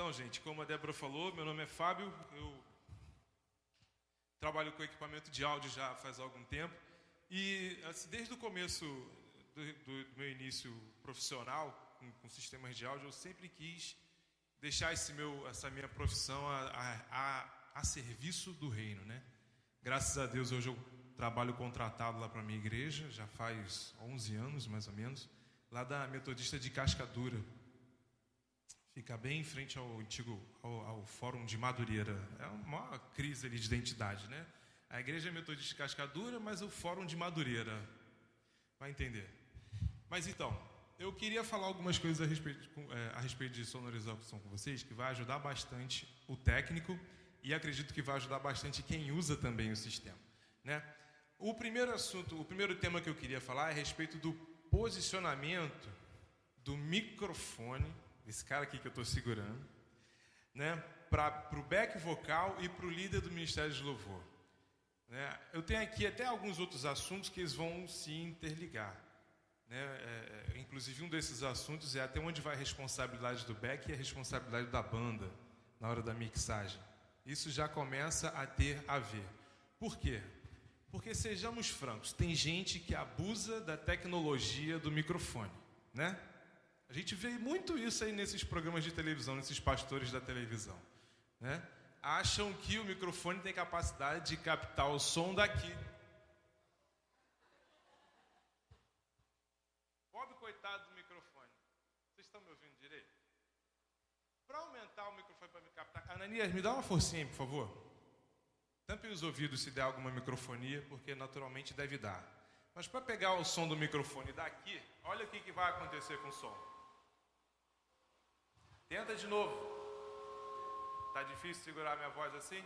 Então, gente, como a Débora falou, meu nome é Fábio, eu trabalho com equipamento de áudio já faz algum tempo e assim, desde o começo do meu início profissional com sistemas de áudio, eu sempre quis deixar essa minha profissão a serviço do reino, né? Graças a Deus, hoje eu trabalho contratado lá para a minha igreja, já faz 11 anos, mais ou menos, lá da Metodista de Cascadura. Fica bem em frente ao Fórum de Madureira. É uma crise ali de identidade, né? A igreja é Metodista de Cascadura, mas o Fórum de Madureira. Vai entender. Mas então, eu queria falar algumas coisas a respeito de sonorização com vocês, que vai ajudar bastante o técnico e acredito que vai ajudar bastante quem usa também o sistema, né? O primeiro tema que eu queria falar é a respeito do posicionamento do microfone, esse cara aqui que eu estou segurando, né, para o back vocal e para o líder do Ministério de Louvor. Né? Eu tenho aqui até alguns outros assuntos que eles vão se interligar. Né? Inclusive, um desses assuntos é até onde vai a responsabilidade do back e a responsabilidade da banda na hora da mixagem. Isso já começa a ter a ver. Por quê? Porque, sejamos francos, tem gente que abusa da tecnologia do microfone, né? A gente vê muito isso aí nesses programas de televisão, nesses pastores da televisão, né? Acham que o microfone tem capacidade de captar o som daqui. Pobre coitado do microfone. Vocês estão me ouvindo direito? Para aumentar o microfone para me captar... Ananias, me dá uma forcinha aí, por favor. Tampem os ouvidos se der alguma microfonia, porque naturalmente deve dar. Mas para pegar o som do microfone daqui, olha o que vai acontecer com o som. Tenta de novo. Tá difícil segurar minha voz assim?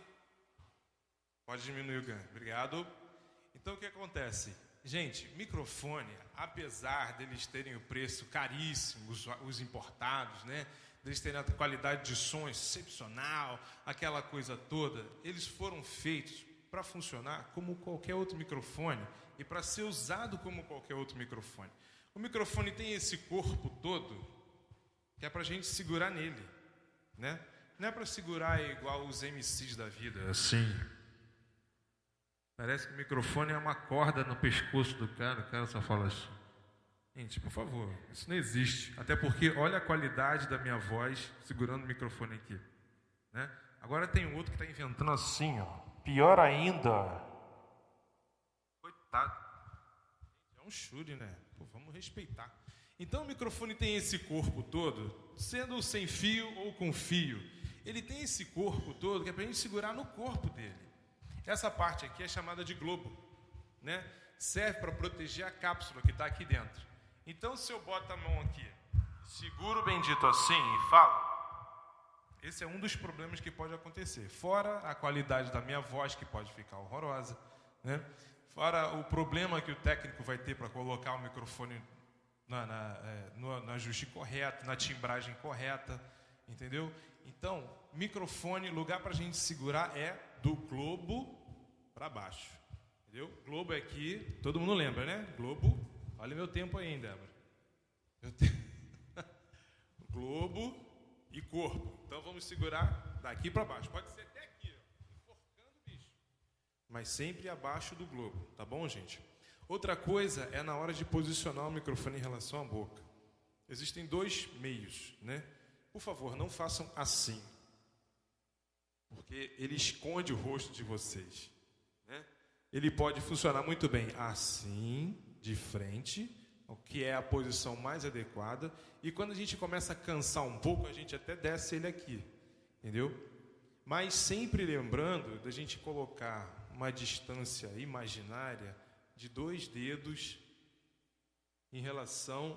Pode diminuir o ganho. Obrigado. Então o que acontece? Gente, microfone, apesar deles terem o preço caríssimo, os importados, né? Deles terem a qualidade de som excepcional, aquela coisa toda, eles foram feitos para funcionar como qualquer outro microfone e para ser usado como qualquer outro microfone. O microfone tem esse corpo todo que é para a gente segurar nele, né? Não é para segurar igual os MCs da vida, assim. Parece que o microfone é uma corda no pescoço do cara, o cara só fala assim. Gente, por favor, isso não existe. Até porque olha a qualidade da minha voz segurando o microfone aqui, né? Agora tem outro que está inventando assim, ó. Pior ainda. Coitado. É um chure, né? Pô, vamos respeitar. Então o microfone tem esse corpo todo, sendo sem fio ou com fio. Ele tem esse corpo todo que é para a gente segurar no corpo dele. Essa parte aqui é chamada de globo, né? Serve para proteger a cápsula que está aqui dentro. Então se eu boto a mão aqui, seguro o bendito assim e falo, esse é um dos problemas que pode acontecer. Fora a qualidade da minha voz, que pode ficar horrorosa, né? Fora o problema que o técnico vai ter para colocar o microfone no ajuste correto, na timbragem correta, entendeu? Então, microfone, lugar para a gente segurar é do globo para baixo, entendeu? Globo é aqui, todo mundo lembra, né? Globo, olha meu tempo aí, Débora. Globo e corpo. Então, vamos segurar daqui para baixo. Pode ser até aqui, ó, enforcando o bicho. Mas sempre abaixo do globo, tá bom, gente? Outra coisa é na hora de posicionar o microfone em relação à boca. Existem dois meios, né? Por favor, não façam assim, porque ele esconde o rosto de vocês, né? Ele pode funcionar muito bem assim, de frente, o que é a posição mais adequada, e quando a gente começa a cansar um pouco, a gente até desce ele aqui, entendeu? Mas sempre lembrando da gente colocar uma distância imaginária de 2 dedos em relação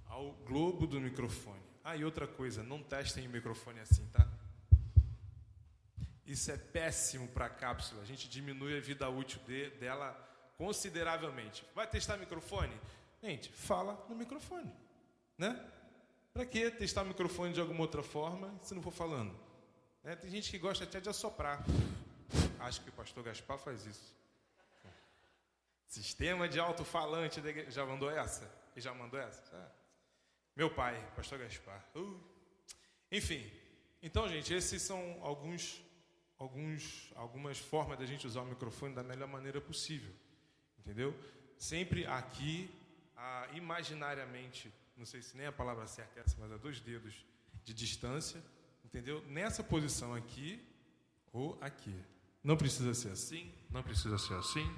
ao globo do microfone. Ah, e outra coisa, não testem o microfone assim, tá? Isso é péssimo para a cápsula. A gente diminui a vida útil dela consideravelmente. Vai testar microfone? Gente, fala no microfone, né? Para que testar o microfone de alguma outra forma se não for falando? Né? Tem gente que gosta até de assoprar. Acho que o pastor Gaspar faz isso. Sistema de alto-falante da igreja. Já mandou essa? Ele já mandou essa? Já. Meu pai, pastor Gaspar. Enfim, Então, gente, esses são algumas formas da gente usar o microfone da melhor maneira possível, entendeu? Sempre aqui, imaginariamente, não sei se nem a palavra certa é essa, mas a 2 dedos de distância, entendeu? Nessa posição aqui ou aqui. Não precisa ser assim, não precisa ser assim,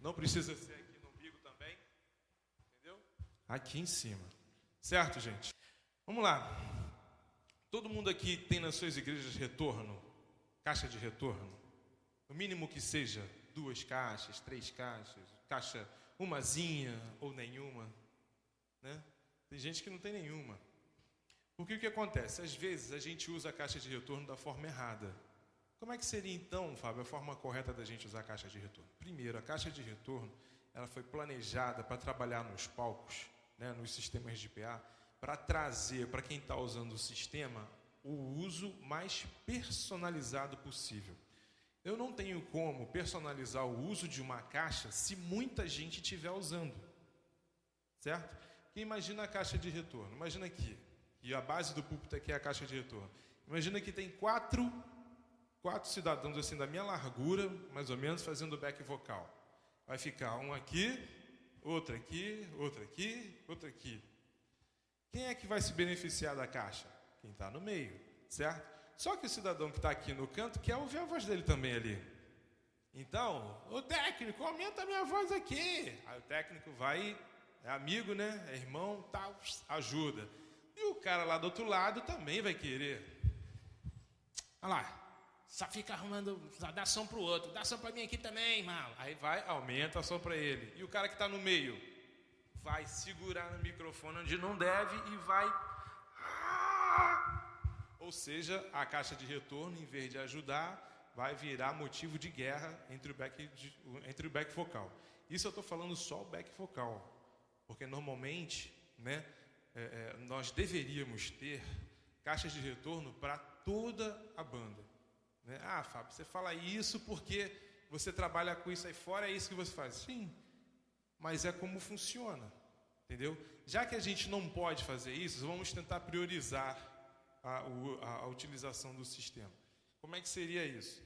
não precisa ser aqui no umbigo também, entendeu? Aqui em cima. Certo, gente? Vamos lá. Todo mundo aqui tem nas suas igrejas retorno, caixa de retorno? No mínimo que seja 2 caixas, 3 caixas, caixa umazinha ou nenhuma, né? Tem gente que não tem nenhuma. Porque o que acontece? Às vezes a gente usa a caixa de retorno da forma errada. Como é que seria então, Fábio, a forma correta da gente usar a caixa de retorno? Primeiro, a caixa de retorno, ela foi planejada para trabalhar nos palcos, né, nos sistemas de PA, para trazer para quem está usando o sistema o uso mais personalizado possível. Eu não tenho como personalizar o uso de uma caixa se muita gente estiver usando, certo? Porque imagina a caixa de retorno, imagina aqui, e a base do púlpito aqui é a caixa de retorno. Imagina que tem quatro cidadãos assim da minha largura, mais ou menos, fazendo back vocal. Vai ficar um aqui, outro aqui, outro aqui, outro aqui. Quem é que vai se beneficiar da caixa? Quem está no meio, certo? Só que o cidadão que está aqui no canto quer ouvir a voz dele também ali. Então, o técnico, aumenta a minha voz aqui. Aí o técnico vai, é amigo, né? É irmão, tal, ajuda. E o cara lá do outro lado também vai querer. Olha lá. Só fica arrumando, dá som para o outro. Dá som para mim aqui também, irmão. Aí vai, aumenta a som para ele. E o cara que está no meio vai segurar no microfone onde não deve e vai... Ou seja, a caixa de retorno, em vez de ajudar, vai virar motivo de guerra entre o back vocal. Isso eu estou falando só o back vocal. Porque normalmente, né, nós deveríamos ter caixas de retorno para toda a banda. Ah, Fábio, você fala isso porque você trabalha com isso aí fora, é isso que você faz. Sim, mas é como funciona, entendeu? Já que a gente não pode fazer isso, vamos tentar priorizar a utilização do sistema. Como é que seria isso?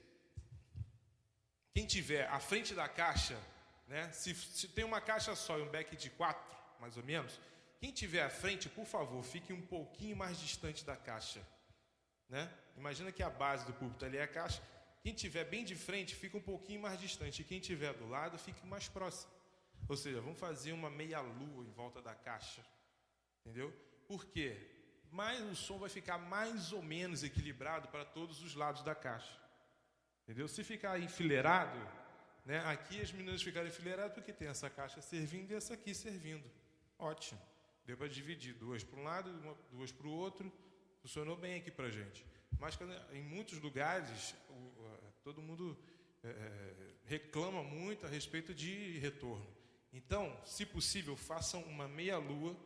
Quem tiver à frente da caixa, né, se tem uma caixa só e um back de 4, mais ou menos, quem tiver à frente, por favor, fique um pouquinho mais distante da caixa. Né? Imagina que a base do púlpito ali é a caixa. Quem estiver bem de frente fica um pouquinho mais distante. E quem estiver do lado fica mais próximo. Ou seja, vamos fazer uma meia-lua em volta da caixa. Entendeu? Por quê? Mas o som vai ficar mais ou menos equilibrado para todos os lados da caixa. Entendeu? Se ficar enfileirado, né? Aqui as meninas ficaram enfileiradas porque tem essa caixa servindo e essa aqui servindo. Ótimo. Deu para dividir 2 para um lado, 2 para o outro. Funcionou bem aqui para a gente. Mas em muitos lugares, todo mundo reclama muito a respeito de retorno. Então, se possível, façam uma meia-lua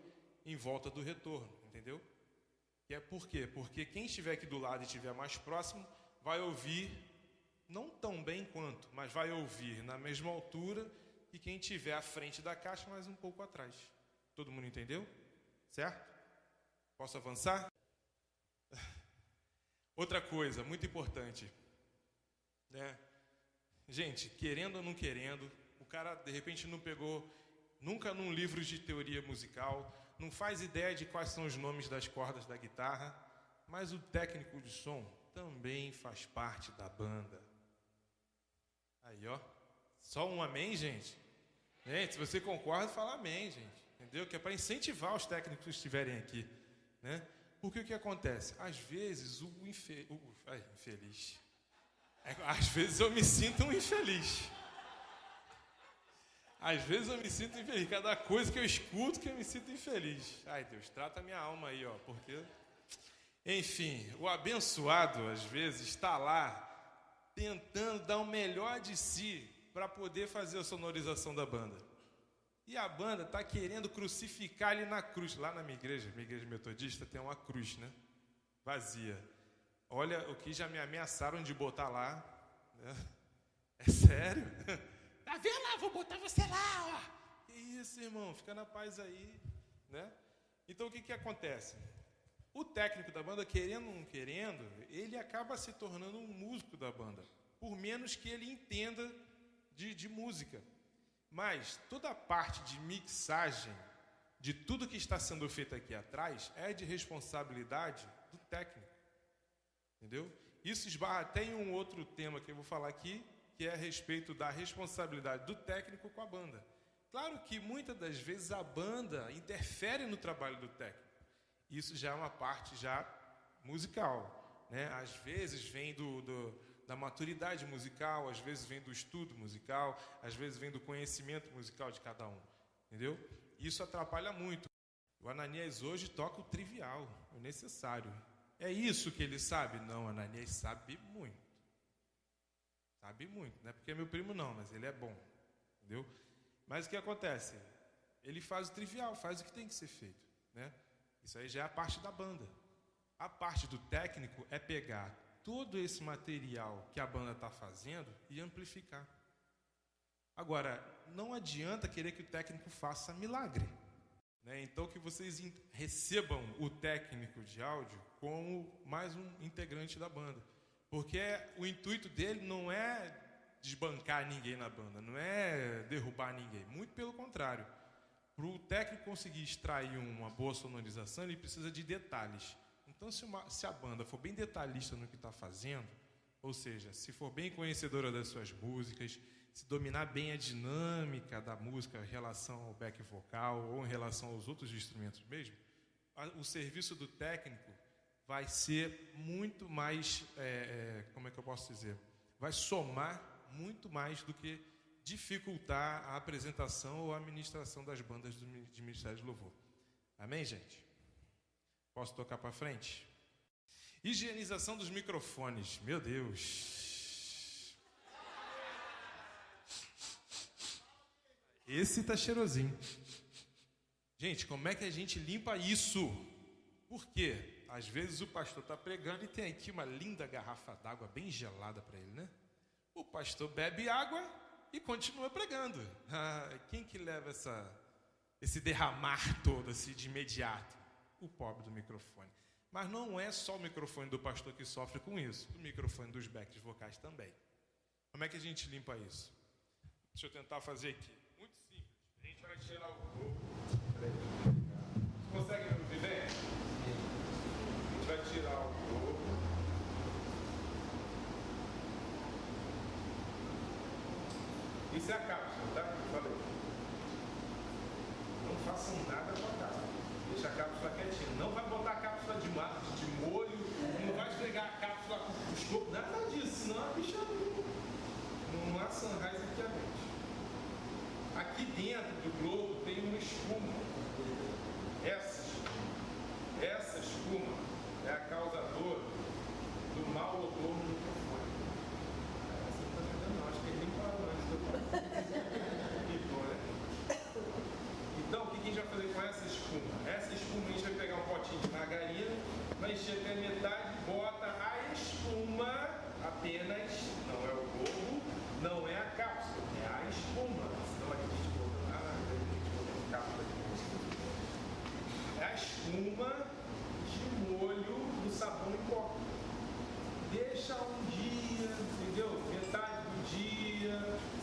em volta do retorno, entendeu? E é por quê? Porque quem estiver aqui do lado e estiver mais próximo, vai ouvir, não tão bem quanto, mas vai ouvir na mesma altura que quem estiver à frente da caixa, mas um pouco atrás. Todo mundo entendeu? Certo? Posso avançar? Outra coisa muito importante, né? Gente, querendo ou não querendo, o cara de repente não pegou nunca num livro de teoria musical, não faz ideia de quais são os nomes das cordas da guitarra, mas o técnico de som também faz parte da banda. Aí, ó, só um amém, gente? Gente, se você concorda, fala amém, gente. Entendeu? Que é para incentivar os técnicos que estiverem aqui, né? Porque o que acontece? Às vezes infeliz. Às vezes eu me sinto um infeliz. Às vezes eu me sinto infeliz. Cada coisa que eu escuto que eu me sinto infeliz. Ai, Deus, trata minha alma aí, ó. Porque, enfim, o abençoado, às vezes, está lá tentando dar o melhor de si para poder fazer a sonorização da banda. E a banda está querendo crucificar ele na cruz. Lá na minha igreja metodista, tem uma cruz, né? Vazia. Olha o que já me ameaçaram de botar lá. Né? É sério? Tá vendo lá? Vou botar você lá, ó. Que isso, irmão? Fica na paz aí, né? Então, o que acontece? O técnico da banda, querendo ou não querendo, ele acaba se tornando um músico da banda, por menos que ele entenda de música. Mas toda a parte de mixagem, de tudo que está sendo feito aqui atrás, é de responsabilidade do técnico. Entendeu? Isso esbarra até em um outro tema que eu vou falar aqui, que é a respeito da responsabilidade do técnico com a banda. Claro que muitas das vezes a banda interfere no trabalho do técnico. Isso já é uma parte já musical, né? Às vezes vem da maturidade musical, às vezes vem do estudo musical, às vezes vem do conhecimento musical de cada um, entendeu? Isso atrapalha muito. O Ananias hoje toca o trivial, o necessário. É isso que ele sabe? Não, o Ananias sabe muito. Sabe muito, não é porque é meu primo não, mas ele é bom, entendeu? Mas o que acontece? Ele faz o trivial, faz o que tem que ser feito, né? Isso aí já é a parte da banda. A parte do técnico é pegar todo esse material que a banda está fazendo e amplificar. Agora, não adianta querer que o técnico faça milagre, né? Então, que vocês recebam o técnico de áudio como mais um integrante da banda. Porque o intuito dele não é desbancar ninguém na banda, não é derrubar ninguém. Muito pelo contrário. Para o técnico conseguir extrair uma boa sonorização, ele precisa de detalhes. Então, se a banda for bem detalhista no que está fazendo, ou seja, se for bem conhecedora das suas músicas, se dominar bem a dinâmica da música em relação ao back vocal ou em relação aos outros instrumentos mesmo, o serviço do técnico vai ser muito mais, como é que eu posso dizer? Vai somar muito mais do que dificultar a apresentação ou a administração das bandas de Ministério de Louvor. Amém, gente? Posso tocar para frente? Higienização dos microfones. Meu Deus. Esse tá cheirosinho. Gente, como é que a gente limpa isso? Por quê? Às vezes o pastor está pregando e tem aqui uma linda garrafa d'água bem gelada para ele, né? O pastor bebe água e continua pregando. Quem que leva esse derramar todo assim, de imediato? O pobre do microfone. Mas não é só o microfone do pastor que sofre com isso. O microfone dos backs vocais também. Como é que a gente limpa isso? Deixa eu tentar fazer aqui. Muito simples. A gente vai tirar o globo. Você consegue me ouvir bem? A gente vai tirar o globo. Isso é a cápsula, tá? Eu falei. Não façam nada com a cápsula. Deixa a cápsula quietinha. Não vai botar a cápsula de molho, não vai esfregar a cápsula com o escopo, nada disso, senão a bicha não há sunrise aqui à mente. Aqui dentro do globo tem uma espuma. Essa espuma é a causadora do mau odor no microfone. Você não está entendendo, não. Acho que ele nem parou antes do Então, o que a gente vai fazer com essa espuma? Essa espuma a gente vai pegar um potinho de margarina, vai encher até metade, bota a espuma apenas, não é o globo, não é a cápsula, é a espuma. Senão aqui a gente botou cápsula de música. É a espuma de molho do sabão em pó. Deixa um dia, entendeu? Metade do dia,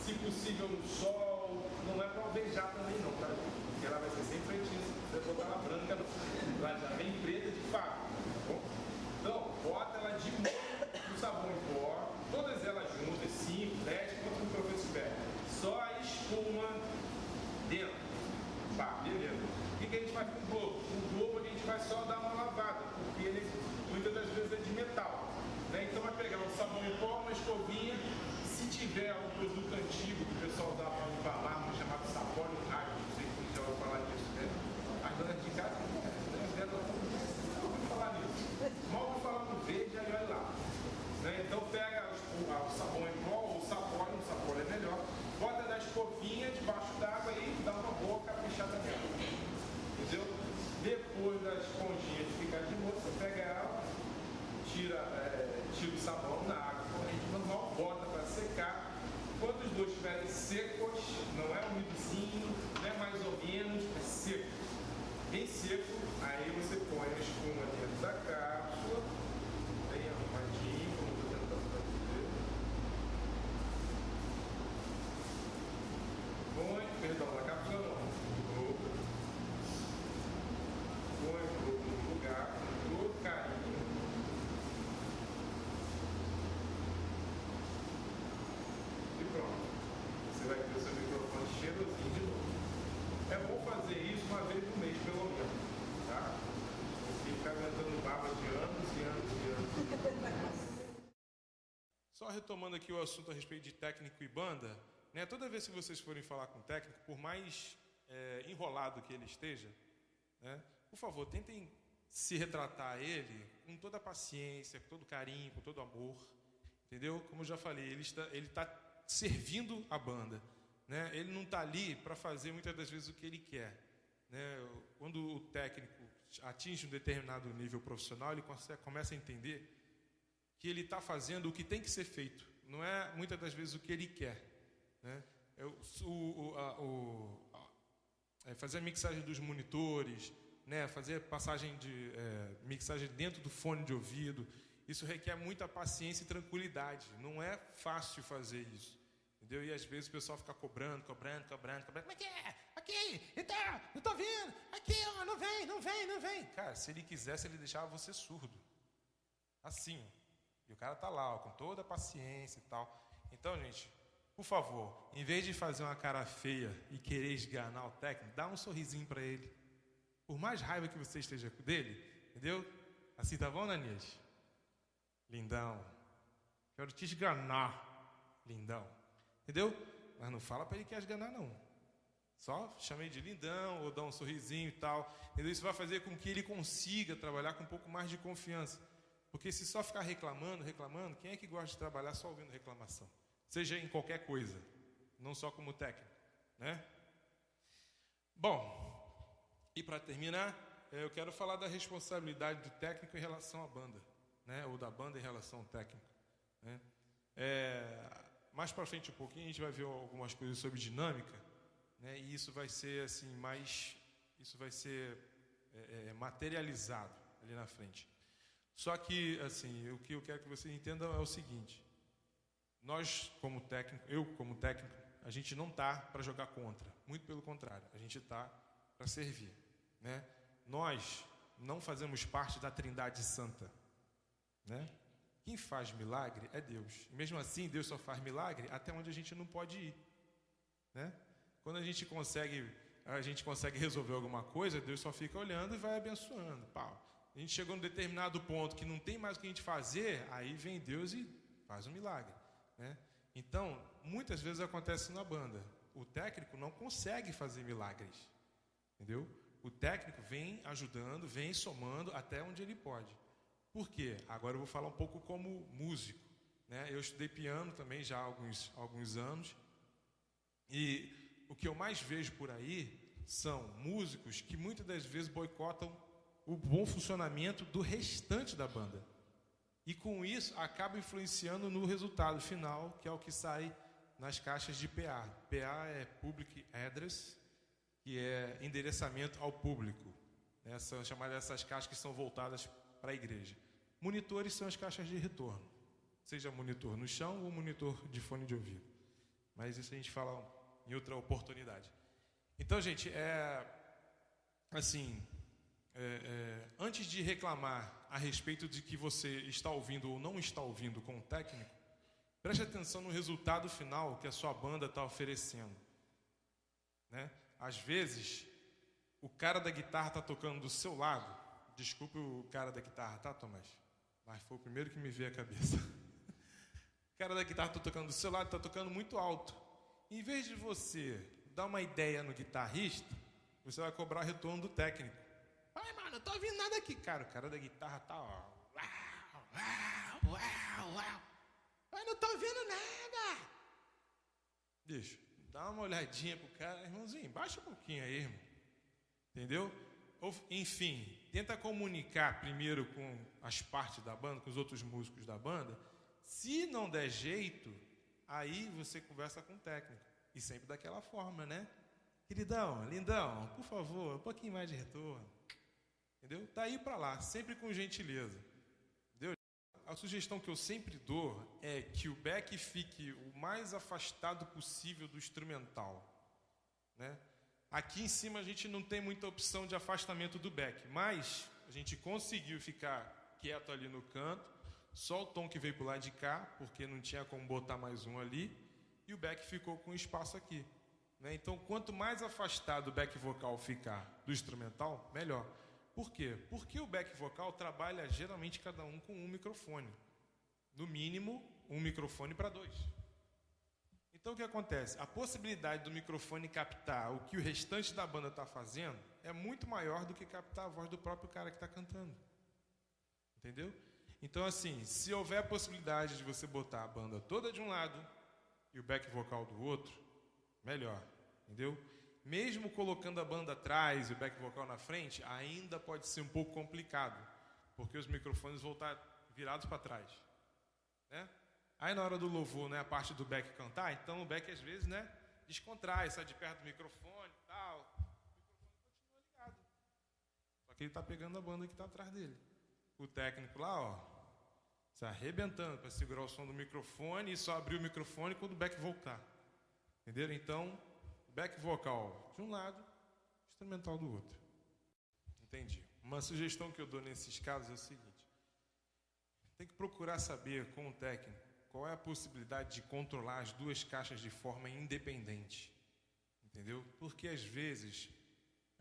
se possível no sol, não é para alvejar também não, tá? Porque ela vai ser sem feitiço, você botar ela branca não. Ela já vem preta de fato, tá bom? Então, bota ela de molho no sabão em pó, todas elas juntas, 5, 10, quanto o professor tiver. Só a espuma dentro. Pá, beleza. O que a gente faz com o globo? O globo a gente vai só dar uma lavada, porque ele muitas das vezes é de metal. Né? Então vai pegar um sabão em pó, uma escovinha. Se tiver um produto antigo que o pessoal dá para limpar mármore chamado sapólio rádio, não sei se você já ouviu falar disso, né? As donas de casa não ouviu falar nisso. Mal ouviu falar no verde, aí olha lá. Né? Então pega o sabão em pó ou o sapólio é melhor, bota na escovinha debaixo d'água e dá uma boa caprichada nela. Entendeu? Depois da esponjinha de ficar de molho, você pega ela, tira o sabão na água corrente normal, bota para secar. Quando os dois estiverem secos, não é umidozinho, não é mais ou menos, é seco. Bem seco, aí você põe a espuma dentro de anos e anos e anos. Só retomando aqui o assunto a respeito de técnico e banda, né? Toda vez que vocês forem falar com o técnico, por mais enrolado que ele esteja, né? Por favor, tentem se retratar a ele com toda a paciência, com todo carinho, com todo amor, entendeu? Como eu já falei, ele está servindo a banda, né? Ele não está ali para fazer muitas das vezes o que ele quer, né? Quando o técnico atinge um determinado nível profissional, ele começa a entender que ele está fazendo o que tem que ser feito, não é muitas das vezes o que ele quer, né? Fazer a mixagem dos monitores, né? Fazer passagem de mixagem dentro do fone de ouvido, isso requer muita paciência e tranquilidade. Não é fácil fazer isso, entendeu? E às vezes o pessoal fica cobrando. Como é que é? Aqui, então, não estou vendo. Aqui, ó, não vem. Cara, se ele quisesse, ele deixava você surdo. Assim, ó. E o cara tá lá, ó, com toda a paciência e tal. Então, gente, por favor, em vez de fazer uma cara feia e querer esganar o técnico, dá um sorrisinho para ele. Por mais raiva que você esteja dele, entendeu? Assim, tá bom, Nanias? Lindão. Quero te esganar, lindão. Entendeu? Mas não fala para ele que quer esganar, não. Só chamei de lindão ou dá um sorrisinho e tal. Entendeu? Isso vai fazer com que ele consiga trabalhar com um pouco mais de confiança. Porque se só ficar reclamando, quem é que gosta de trabalhar só ouvindo reclamação? Seja em qualquer coisa, não só como técnico, né? Bom, e para terminar, eu quero falar da responsabilidade do técnico em relação à banda, né? Ou da banda em relação ao técnico, né? Mais para frente um pouquinho a gente vai ver algumas coisas sobre dinâmica, né? E isso vai ser assim isso vai ser materializado ali na frente. Só que, assim, o que eu quero que vocês entendam é o seguinte: nós, como técnico, eu como técnico, a gente não está para jogar contra, muito pelo contrário, a gente está para servir, né? Nós não fazemos parte da Trindade Santa, né? Quem faz milagre é Deus. E mesmo assim, Deus só faz milagre até onde a gente não pode ir, né? Quando a gente consegue resolver alguma coisa, Deus só fica olhando e vai abençoando. Pau. A gente chegou num determinado ponto que não tem mais o que a gente fazer, aí vem Deus e faz um milagre, né? Então, muitas vezes acontece na banda. O técnico não consegue fazer milagres, entendeu? O técnico vem ajudando, vem somando até onde ele pode. Por quê? Agora eu vou falar um pouco como músico, né? Eu estudei piano também já há alguns anos. E o que eu mais vejo por aí são músicos que muitas das vezes boicotam o bom funcionamento do restante da banda. E com isso acaba influenciando no resultado final, que é o que sai nas caixas de PA. PA é Public Address, que é endereçamento ao público. São chamadas essas caixas que são voltadas para a igreja. Monitores são as caixas de retorno, seja monitor no chão ou monitor de fone de ouvido. Mas isso a gente fala em outra oportunidade. Então, gente, antes de reclamar a respeito de que você está ouvindo ou não está ouvindo com o técnico, preste atenção no resultado final que a sua banda está oferecendo, né? Às vezes, o cara da guitarra está tocando do seu lado. Desculpe o cara da guitarra, tá, Tomás? Mas foi o primeiro que me veio à cabeça. O cara da guitarra está tocando do seu lado, está tocando muito alto. Em vez de você dar uma ideia no guitarrista, você vai cobrar o retorno do técnico. Ai, mano, não tô ouvindo nada aqui, cara. O cara da guitarra tá, ó. Mas não tô ouvindo nada. Bicho, dá uma olhadinha pro cara. Irmãozinho, baixa um pouquinho aí, irmão. Entendeu? Enfim, tenta comunicar primeiro com as partes da banda, com os outros músicos da banda. Se não der jeito, aí você conversa com o técnico. E sempre daquela forma, né? Queridão, lindão, por favor, um pouquinho mais de retorno. Entendeu? Daí para lá, sempre com gentileza. Entendeu? A sugestão que eu sempre dou é que o back fique o mais afastado possível do instrumental, né? Aqui em cima a gente não tem muita opção de afastamento do back, mas a gente conseguiu ficar quieto ali no canto, só o tom que veio pro lado de cá, porque não tinha como botar mais um ali, e o back ficou com espaço aqui, né? Então, quanto mais afastado o back vocal ficar do instrumental, melhor. Por quê? Porque o back vocal trabalha geralmente cada um com um microfone. No mínimo, um microfone para 2. Então o que acontece? A possibilidade do microfone captar o que o restante da banda está fazendo é muito maior do que captar a voz do próprio cara que está cantando. Entendeu? Então assim, se houver a possibilidade de você botar a banda toda de um lado e o back vocal do outro, melhor. Entendeu? Mesmo colocando a banda atrás e o back vocal na frente, ainda pode ser um pouco complicado, porque os microfones vão estar virados para trás. Né? Aí na hora do louvor, né, a parte do back cantar, então o back às vezes, né, descontrai, sai de perto do microfone e tal. O microfone continua ligado. Só que ele está pegando a banda que está atrás dele. O técnico lá, ó, se arrebentando para segurar o som do microfone e só abrir o microfone quando o back voltar. Entenderam? Então, back vocal de um lado, instrumental do outro. Entendi. Uma sugestão que eu dou nesses casos é o seguinte. Tem que procurar saber com o técnico qual é a possibilidade de controlar as duas caixas de forma independente. Entendeu? Porque às vezes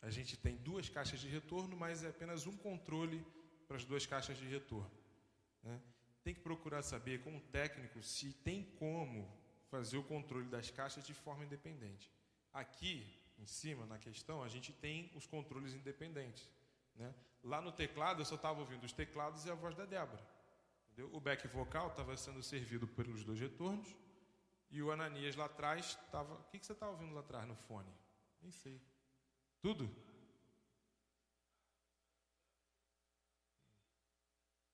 a gente tem duas caixas de retorno, mas é apenas um controle para as duas caixas de retorno. Né? Tem que procurar saber com o técnico se tem como fazer o controle das caixas de forma independente. Aqui, em cima, na questão, a gente tem os controles independentes. Né? Lá no teclado, eu só estava ouvindo os teclados e a voz da Débora. Entendeu? O back vocal estava sendo servido pelos dois retornos e o Ananias lá atrás estava... O que você está ouvindo lá atrás no fone? Nem sei. Tudo?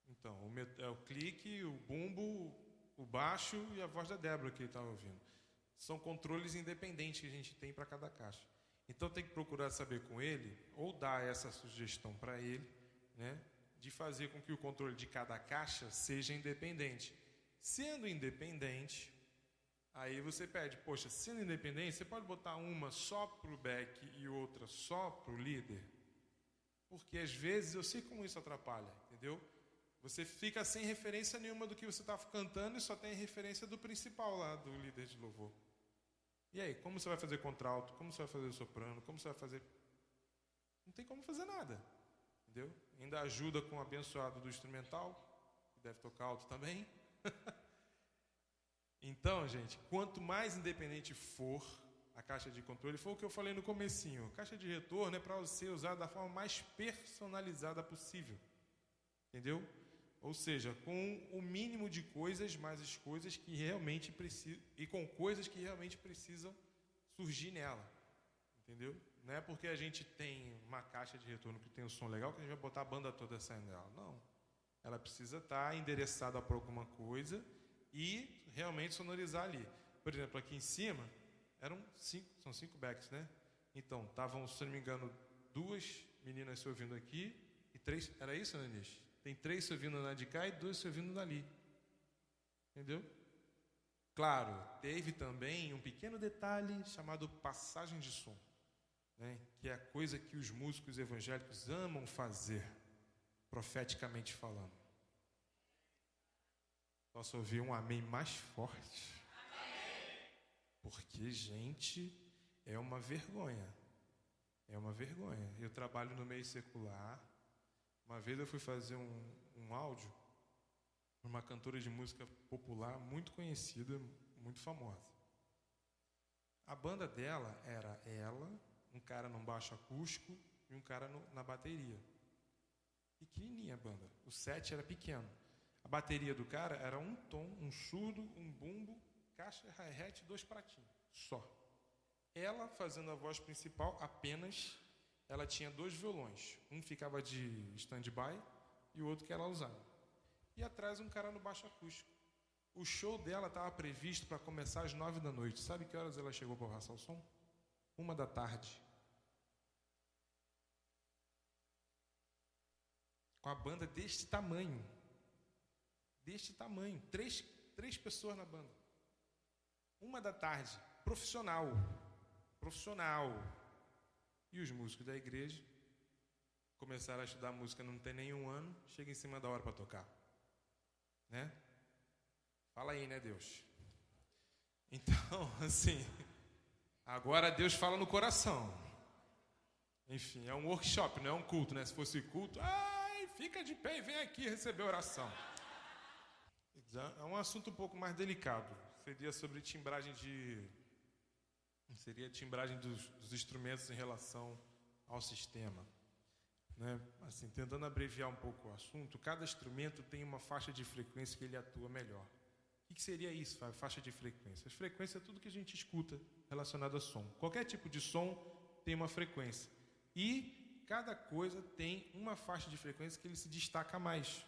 Então, é o clique, o bumbo, o baixo e a voz da Débora que ele estava ouvindo. São controles independentes que a gente tem para cada caixa. Então tem que procurar saber com ele, ou dar essa sugestão para ele, né, de fazer com que o controle de cada caixa seja independente. Sendo independente, aí você pede, poxa, sendo independente, você pode botar uma só para o back e outra só para o líder? Porque às vezes eu sei como isso atrapalha, entendeu? Você fica sem referência nenhuma do que você está cantando e só tem referência do principal lá, do líder de louvor. E aí, como você vai fazer contralto? Como você vai fazer soprano? Como você vai fazer... Não tem como fazer nada. Entendeu? Ainda ajuda com o abençoado do instrumental, que deve tocar alto também. Então, gente, quanto mais independente for a caixa de controle, foi o que eu falei no comecinho. Caixa de retorno é para você usar da forma mais personalizada possível. Entendeu? Ou seja, com o mínimo de coisas, mas as coisas que realmente precisam, e com coisas que realmente precisam surgir nela. Entendeu? Não é porque a gente tem uma caixa de retorno que tem um som legal que a gente vai botar a banda toda saindo dela. Não. Ela precisa estar endereçada para alguma coisa e realmente sonorizar ali. Por exemplo, aqui em cima, são 5 backs, né? Então, estavam, se não me engano, 2 meninas se ouvindo aqui e 3... Era isso, Ananis? Tem 3 se ouvindo na de cá e 2 se ouvindo dali. Entendeu? Claro, teve também um pequeno detalhe chamado passagem de som, né? Que é a coisa que os músicos evangélicos amam fazer, profeticamente falando. Posso ouvir um amém mais forte? Amém. Porque, gente, é uma vergonha. É uma vergonha. Eu trabalho no meio secular. Uma vez eu fui fazer um áudio para uma cantora de música popular muito conhecida, muito famosa. A banda dela era ela, um cara num baixo acústico e um cara na bateria. Pequenininha a banda. O set era pequeno. A bateria do cara era um tom, um surdo, um bumbo, caixa, hi-hat e 2 pratinhos. Só. Ela fazendo a voz principal apenas... Ela tinha 2 violões. Um ficava de stand-by e o outro que ela usava. E atrás um cara no baixo acústico. O show dela estava previsto para começar às 9 da noite. Sabe que horas ela chegou para passar o som? 1 da tarde. Com a banda deste tamanho. Deste tamanho. 3 pessoas na banda. 1 da tarde. Profissional. Profissional. E os músicos da igreja começaram a estudar música, não tem nenhum ano, chega em cima da hora para tocar. Né? Fala aí, né, Deus? Então, assim, agora Deus fala no coração. Enfim, é um workshop, não é um culto, né? Se fosse culto, ai, fica de pé e vem aqui receber oração. É um assunto um pouco mais delicado. Seria sobre timbragem dos instrumentos em relação ao sistema. Né? Assim, tentando abreviar um pouco o assunto, cada instrumento tem uma faixa de frequência que ele atua melhor. O que seria isso, Fábio? Faixa de frequência? A frequência é tudo que a gente escuta relacionado a som. Qualquer tipo de som tem uma frequência. E cada coisa tem uma faixa de frequência que ele se destaca mais.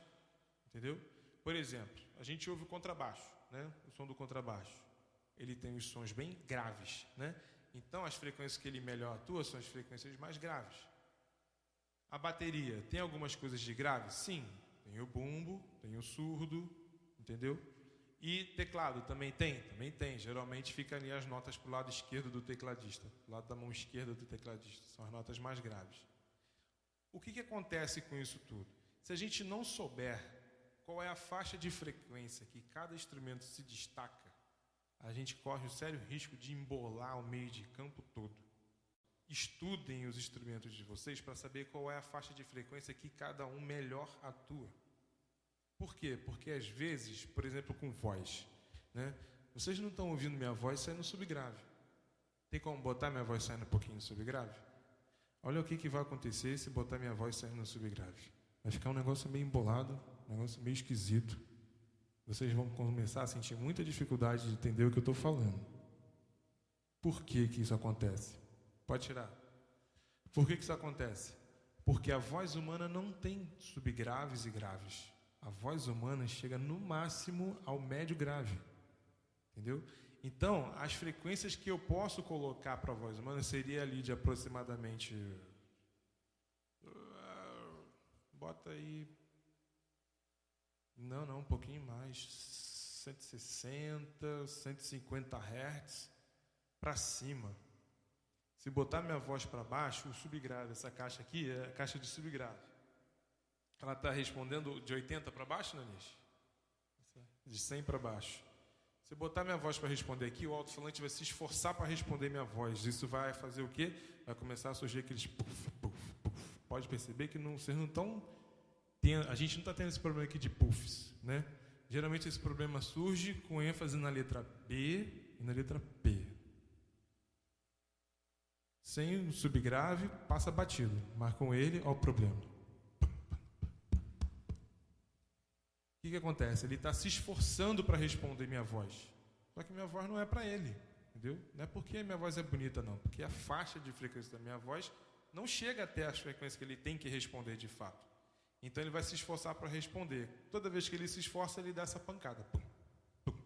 Entendeu? Por exemplo, a gente ouve o contrabaixo, né? O som do contrabaixo. Ele tem os sons bem graves, né? Então, as frequências que ele melhor atua são as frequências mais graves. A bateria tem algumas coisas de grave? Sim. Tem o bumbo, tem o surdo, entendeu? E teclado também tem? Também tem. Geralmente fica ali as notas para o lado esquerdo do tecladista, do lado da mão esquerda do tecladista. São as notas mais graves. O que acontece com isso tudo? Se a gente não souber qual é a faixa de frequência que cada instrumento se destaca, a gente corre o sério risco de embolar o meio de campo todo. Estudem os instrumentos de vocês para saber qual é a faixa de frequência que cada um melhor atua. Por quê? Porque às vezes, por exemplo, com voz, né? Vocês não estão ouvindo minha voz saindo subgrave. Tem como botar minha voz saindo um pouquinho subgrave? Olha o que vai acontecer se botar minha voz saindo no subgrave. Vai ficar um negócio meio embolado, um negócio meio esquisito. Vocês vão começar a sentir muita dificuldade de entender o que eu estou falando. Por que isso acontece? Pode tirar. Por que isso acontece? Porque a voz humana não tem subgraves e graves. A voz humana chega no máximo ao médio grave. Entendeu? Então, as frequências que eu posso colocar para a voz humana seria ali de aproximadamente... Bota aí... Não, um pouquinho mais. 160, 150 Hz para cima. Se botar minha voz para baixo, o subgrave, essa caixa aqui é a caixa de subgrave. Ela está respondendo de 80 para baixo, Nanis? De 100 para baixo. Se botar minha voz para responder aqui, o alto-falante vai se esforçar para responder minha voz. Isso vai fazer o quê? Vai começar a surgir aqueles puff, puff, puff. Pode perceber que vocês não estão... A gente não está tendo esse problema aqui de puffs, né? Geralmente esse problema surge com ênfase na letra B e na letra P. Sem o subgrave, passa batido. Mas com ele, olha o problema. O que acontece? Ele está se esforçando para responder minha voz. Só que minha voz não é para ele. Entendeu? Não é porque a minha voz é bonita, não. Porque a faixa de frequência da minha voz não chega até as frequências que ele tem que responder de fato. Então ele vai se esforçar para responder. Toda vez que ele se esforça, ele dá essa pancada. Pum, pum,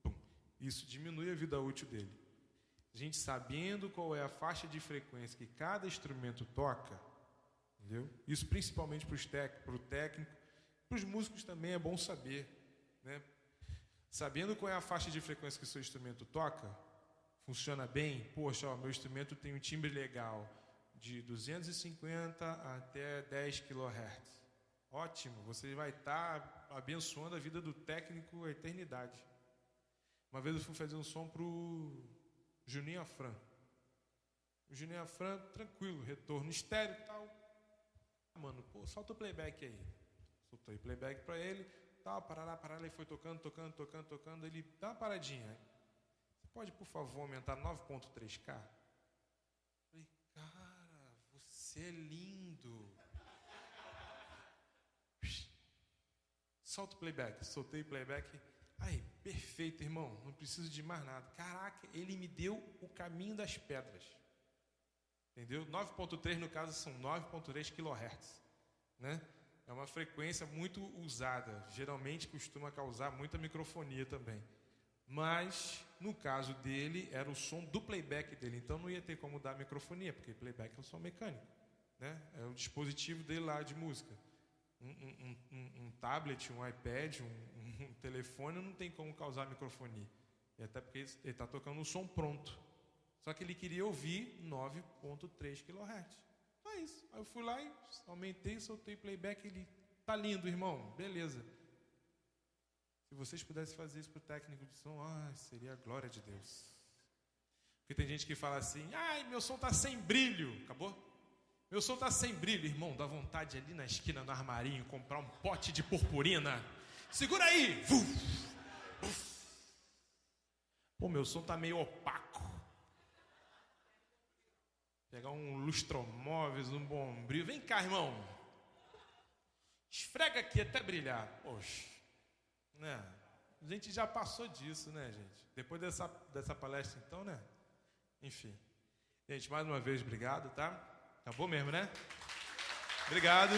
pum. Isso diminui a vida útil dele. A gente sabendo qual é a faixa de frequência que cada instrumento toca, entendeu? Isso principalmente para o técnico, para os músicos também é bom saber, né? Sabendo qual é a faixa de frequência que o seu instrumento toca, funciona bem. Poxa, meu instrumento tem um timbre legal de 250 até 10 kHz. Ótimo, você vai estar abençoando a vida do técnico a eternidade. Uma vez eu fui fazer um som para o Juninho Afran. O Juninho Afran, tranquilo, retorno estéreo e tal. Mano, solta o playback aí. Soltei o playback para ele, tal, parará, ele foi tocando, ele dá uma paradinha. Você pode, por favor, aumentar 9.3K? Eu falei, cara, você é lindo. Solta o playback. Soltei o playback. Aí, perfeito, irmão. Não preciso de mais nada. Caraca, ele me deu o caminho das pedras. Entendeu? 9.3 no caso são 9.3 kHz. Né? É uma frequência muito usada. Geralmente costuma causar muita microfonia também. Mas, no caso dele, era o som do playback dele. Então não ia ter como dar microfonia, porque playback é um som mecânico. Né? É o dispositivo dele lá de música. Um tablet, um iPad, um telefone não tem como causar microfonia. E até porque ele está tocando um som pronto. Só que ele queria ouvir 9.3 kHz. Só isso. Aí eu fui lá e aumentei, soltei playback. Ele, tá lindo, irmão. Beleza. Se vocês pudessem fazer isso para o técnico de som, seria a glória de Deus. Porque tem gente que fala assim, meu som tá sem brilho. Acabou? Meu som tá sem brilho, irmão. Dá vontade ali na esquina, no armarinho, comprar um pote de purpurina. Segura aí! Pô, meu som tá meio opaco. Pegar um lustromóveis, um bombril. Vem cá, irmão. Esfrega aqui até brilhar. Poxa. Né? A gente já passou disso, né, gente? Depois dessa palestra, então, né? Enfim. Gente, mais uma vez, obrigado, tá? Acabou mesmo, né? Obrigado.